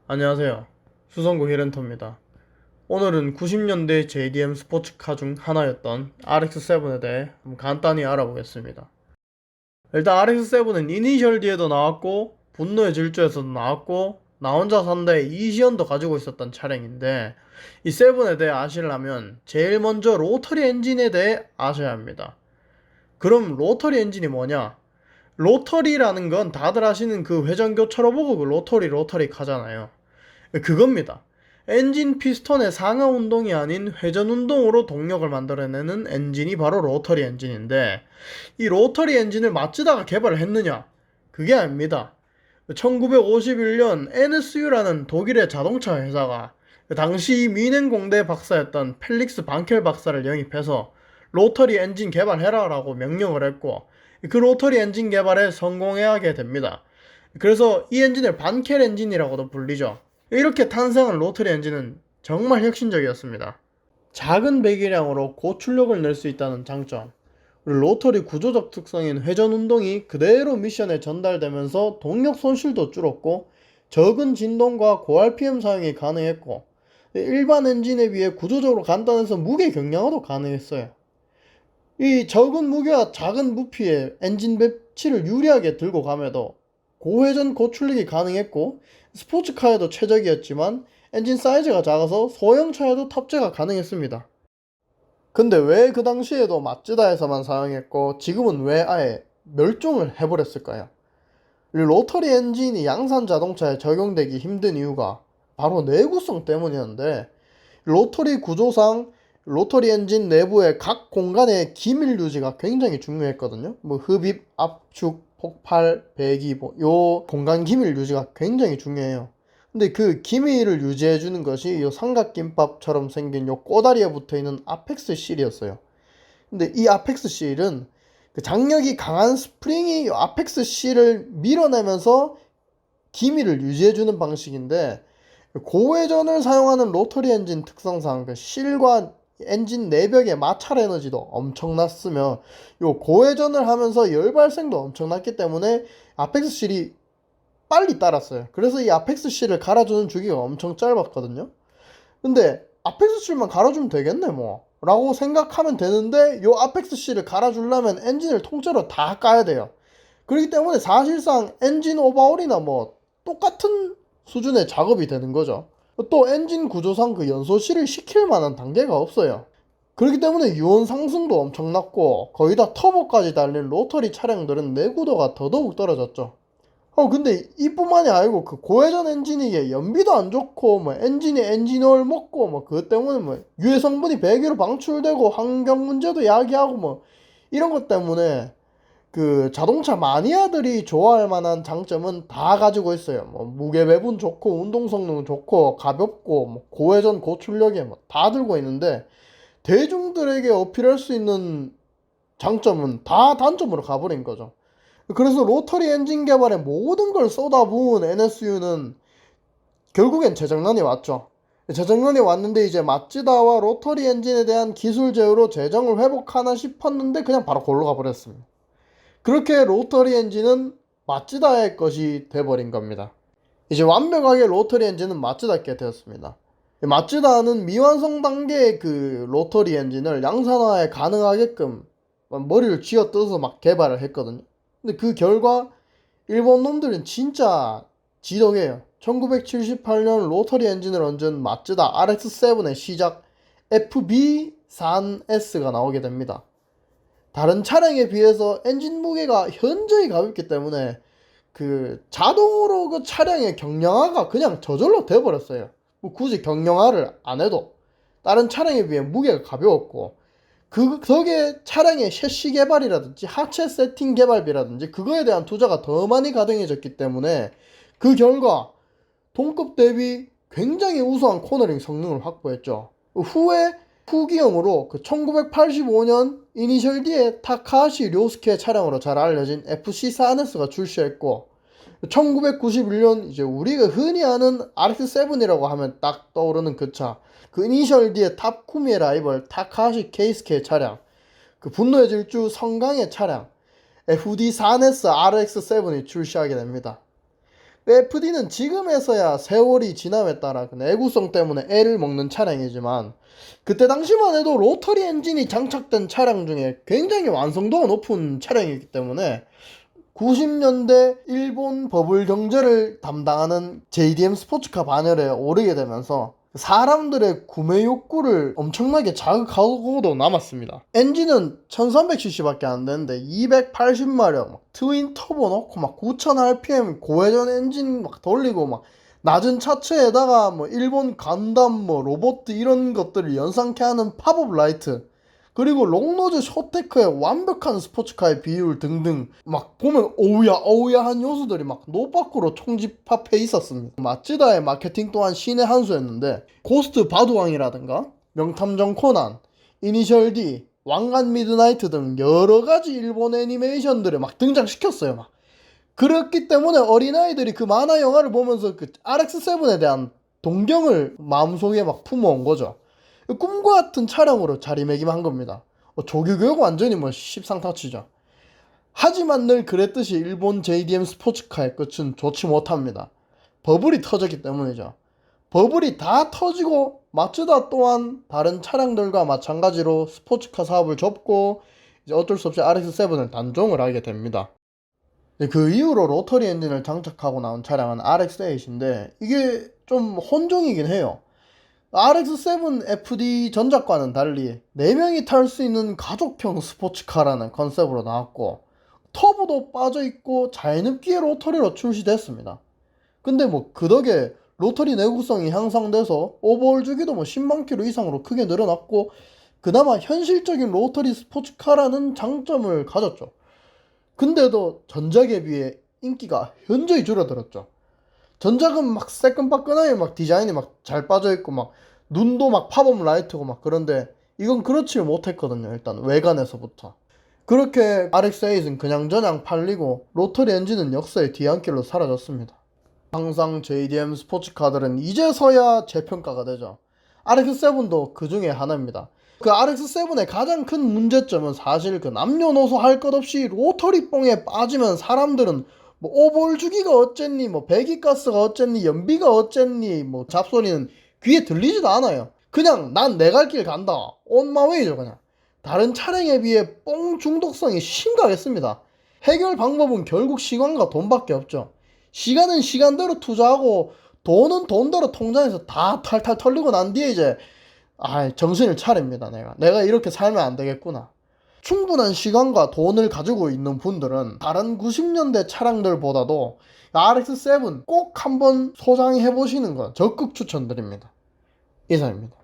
안녕하세요. 수성구 히렌터입니다. 오늘은 90년대 JDM 스포츠카 중 하나였던 RX-7에 대해 한번 간단히 알아보겠습니다. 일단 RX-7은 이니셜 D에도 나왔고 분노의 질주에서도 나왔고 나 혼자 산다의 이시연도 가지고 있었던 차량인데, 이 7에 대해 아시려면 제일 먼저 로터리 엔진에 대해 아셔야 합니다. 그럼 로터리 엔진이 뭐냐? 로터리라는 건 다들 아시는 그 회전교차로 보고 그 로터리 하잖아요. 그겁니다. 엔진 피스톤의 상하 운동이 아닌 회전 운동으로 동력을 만들어내는 엔진이 바로 로터리 엔진인데, 이 로터리 엔진을 마츠다가 개발을 했느냐? 그게 아닙니다. 1951년 NSU라는 독일의 자동차 회사가 당시 미넨 공대 박사였던 펠릭스 방켈 박사를 영입해서 로터리 엔진 개발해라 라고 명령을 했고, 그 로터리 엔진 개발에 성공하게 됩니다. 그래서 이 엔진을 반켈 엔진이라고도 불리죠. 이렇게 탄생한 로터리 엔진은 정말 혁신적이었습니다. 작은 배기량으로 고출력을 낼 수 있다는 장점, 그리고 로터리 구조적 특성인 회전 운동이 그대로 미션에 전달되면서 동력 손실도 줄었고 적은 진동과 고RPM 사용이 가능했고, 일반 엔진에 비해 구조적으로 간단해서 무게 경량화도 가능했어요. 이 적은 무게와 작은 부피에 엔진 배치를 유리하게 들고 감에도 고회전 고출력이 가능했고, 스포츠카에도 최적이었지만 엔진 사이즈가 작아서 소형차에도 탑재가 가능했습니다. 근데 왜 그 당시에도 마츠다에서만 사용했고 지금은 왜 아예 멸종을 해버렸을까요? 이 로터리 엔진이 양산 자동차에 적용되기 힘든 이유가 바로 내구성 때문이었는데, 로터리 구조상 로터리 엔진 내부의 각 공간의 기밀 유지가 굉장히 중요했거든요. 뭐 흡입, 압축, 폭발, 배기, 요 공간 기밀 유지가 굉장히 중요해요. 근데 그 기밀을 유지해주는 것이 요 삼각김밥처럼 생긴 요 꼬다리에 붙어있는 아펙스 실이었어요. 근데 이 아펙스 실은 그 장력이 강한 스프링이 요 아펙스 실을 밀어내면서 기밀을 유지해주는 방식인데, 고회전을 사용하는 로터리 엔진 특성상 그 실과 엔진 내벽의 마찰 에너지도 엄청났으며, 요 고회전을 하면서 열 발생도 엄청났기 때문에 아펙스 실이 빨리 따랐어요. 그래서 이 아펙스 실을 갈아주는 주기가 엄청 짧았거든요. 근데 아펙스 실만 갈아주면 되겠네 뭐 라고 생각하면 되는데, 요 아펙스 실을 갈아주려면 엔진을 통째로 다 까야 돼요. 그렇기 때문에 사실상 엔진 오버홀이나 뭐 똑같은 수준의 작업이 되는 거죠. 또 엔진 구조상 그 연소실을 시킬 만한 단계가 없어요. 그렇기 때문에 유온 상승도 엄청났고 거의 다 터보까지 달린 로터리 차량들은 내구도가 더더욱 떨어졌죠. 근데 이뿐만이 아니고 그 고회전 엔진이 연비도 안 좋고 뭐 엔진이 엔진오일 먹고 뭐 그것 때문에 뭐 유해 성분이 배기로 방출되고 환경 문제도 야기하고 뭐 이런 것 때문에 그 자동차 마니아들이 좋아할 만한 장점은 다 가지고 있어요. 뭐 무게 배분 좋고 운동 성능 좋고 가볍고 뭐 고회전 고출력에 뭐 다 들고 있는데, 대중들에게 어필할 수 있는 장점은 다 단점으로 가버린 거죠. 그래서 로터리 엔진 개발에 모든 걸 쏟아부은 NSU는 결국엔 재정난이 왔죠. 재정난이 왔는데 이제 마츠다와 로터리 엔진에 대한 기술 제휴로 재정을 회복하나 싶었는데 그냥 바로 골로 가버렸습니다. 그렇게 로터리 엔진은 마츠다의 것이 돼버린 겁니다. 이제 완벽하게 로터리 엔진은 마츠다께 되었습니다. 마츠다는 미완성 단계의 그 로터리 엔진을 양산화에 가능하게끔 머리를 쥐어뜯어서 막 개발을 했거든요. 근데 그 결과 일본 놈들은 진짜 지독해요. 1978년 로터리 엔진을 얹은 마츠다 RX-7의 시작 FB4S가 나오게 됩니다. 다른 차량에 비해서 엔진 무게가 현저히 가볍기 때문에 그 자동으로 그 차량의 경량화가 그냥 저절로 돼버렸어요. 뭐 굳이 경량화를 안 해도 다른 차량에 비해 무게가 가벼웠고, 그 덕에 차량의 셰시 개발이라든지 하체 세팅 개발비라든지 그거에 대한 투자가 더 많이 가동해졌기 때문에 그 결과 동급 대비 굉장히 우수한 코너링 성능을 확보했죠. 후에 후기형으로 그 1985년 이니셜 D의 타카하시 료스케 차량으로 잘 알려진 FC4NS가 출시했고, 1991년 이제 우리가 흔히 아는 RX-7이라고 하면 딱 떠오르는 그 차, 그 이니셜 D의 탑쿠미의 라이벌 타카하시 케이스케 차량, 그 분노의 질주 성강의 차량 FD4NS RX-7이 출시하게 됩니다. FD는 지금에서야 세월이 지남에 따라 그 내구성 때문에 애를 먹는 차량이지만 그때 당시만 해도 로터리 엔진이 장착된 차량 중에 굉장히 완성도가 높은 차량이기 때문에 90년대 일본 버블 경제를 담당하는 JDM 스포츠카 반열에 오르게 되면서 사람들의 구매 욕구를 엄청나게 자극하고도 남았습니다. 엔진은 1300cc밖에 안 되는데 280마력, 트윈 터보 넣고 막 9000rpm 고회전 엔진 막 돌리고 막 낮은 차체에다가 뭐 일본 간담 뭐 로봇 이런 것들을 연상케 하는 팝업 라이트, 그리고 롱노즈 쇼테크의 완벽한 스포츠카의 비율 등등 막 보면 어우야한 요소들이 막 노밖으로 총집합해 있었습니다. 마츠다의 마케팅 또한 신의 한 수였는데 고스트 바두왕이라든가 명탐정 코난, 이니셜 D, 왕관 미드나이트 등 여러가지 일본 애니메이션들을 막 등장시켰어요. 막 그렇기 때문에 어린아이들이 그 만화 영화를 보면서 그 RX-7에 대한 동경을 마음속에 막 품어온 거죠. 꿈과 같은 차량으로 자리매김한 겁니다. 조교교육 완전히 뭐 십상타치죠. 하지만 늘 그랬듯이 일본 JDM 스포츠카의 끝은 좋지 못합니다. 버블이 터졌기 때문이죠. 버블이 다 터지고 마츠다 또한 다른 차량들과 마찬가지로 스포츠카 사업을 접고 이제 어쩔 수 없이 RX-7을 단종을 하게 됩니다. 그 이후로 로터리 엔진을 장착하고 나온 차량은 RX-8인데 이게 좀 혼종이긴 해요. RX-7 FD 전작과는 달리 4명이 탈 수 있는 가족형 스포츠카라는 컨셉으로 나왔고 터보도 빠져있고 자연흡기의 로터리로 출시됐습니다. 근데 뭐 그 덕에 로터리 내구성이 향상돼서 오버홀 주기도 뭐 10만 킬로 이상으로 크게 늘어났고 그나마 현실적인 로터리 스포츠카라는 장점을 가졌죠. 근데도 전작에 비해 인기가 현저히 줄어들었죠. 전작은 막 새끈빠끈하게 막 디자인이 막 잘 빠져있고 막 눈도 막 팝업 라이트고 막 그런데 이건 그렇지 못했거든요. 일단 외관에서부터. 그렇게 RX-8은 그냥저냥 팔리고 로터리 엔진은 역사의 뒤안길로 사라졌습니다. 항상 JDM 스포츠카들은 이제서야 재평가가 되죠. RX-7도 그 중에 하나입니다. 그 RX-7의 가장 큰 문제점은 사실 그 남녀노소 할 것 없이 로터리 뽕에 빠지면 사람들은 뭐 오버홀 주기가 어쨌니, 뭐 배기가스가 어쨌니, 연비가 어쨌니, 뭐 잡소리는 귀에 들리지도 않아요. 그냥 난 내 갈 길 간다. 온마웨이죠 그냥. 다른 차량에 비해 뽕 중독성이 심각했습니다. 해결 방법은 결국 시간과 돈밖에 없죠. 시간은 시간대로 투자하고 돈은 돈대로 통장에서 다 탈탈 털리고 난 뒤에 이제 정신을 차립니다. 내가 이렇게 살면 안 되겠구나. 충분한 시간과 돈을 가지고 있는 분들은 다른 90년대 차량들보다도 RX-7 꼭 한번 소장해 보시는 건 적극 추천드립니다. 이상입니다.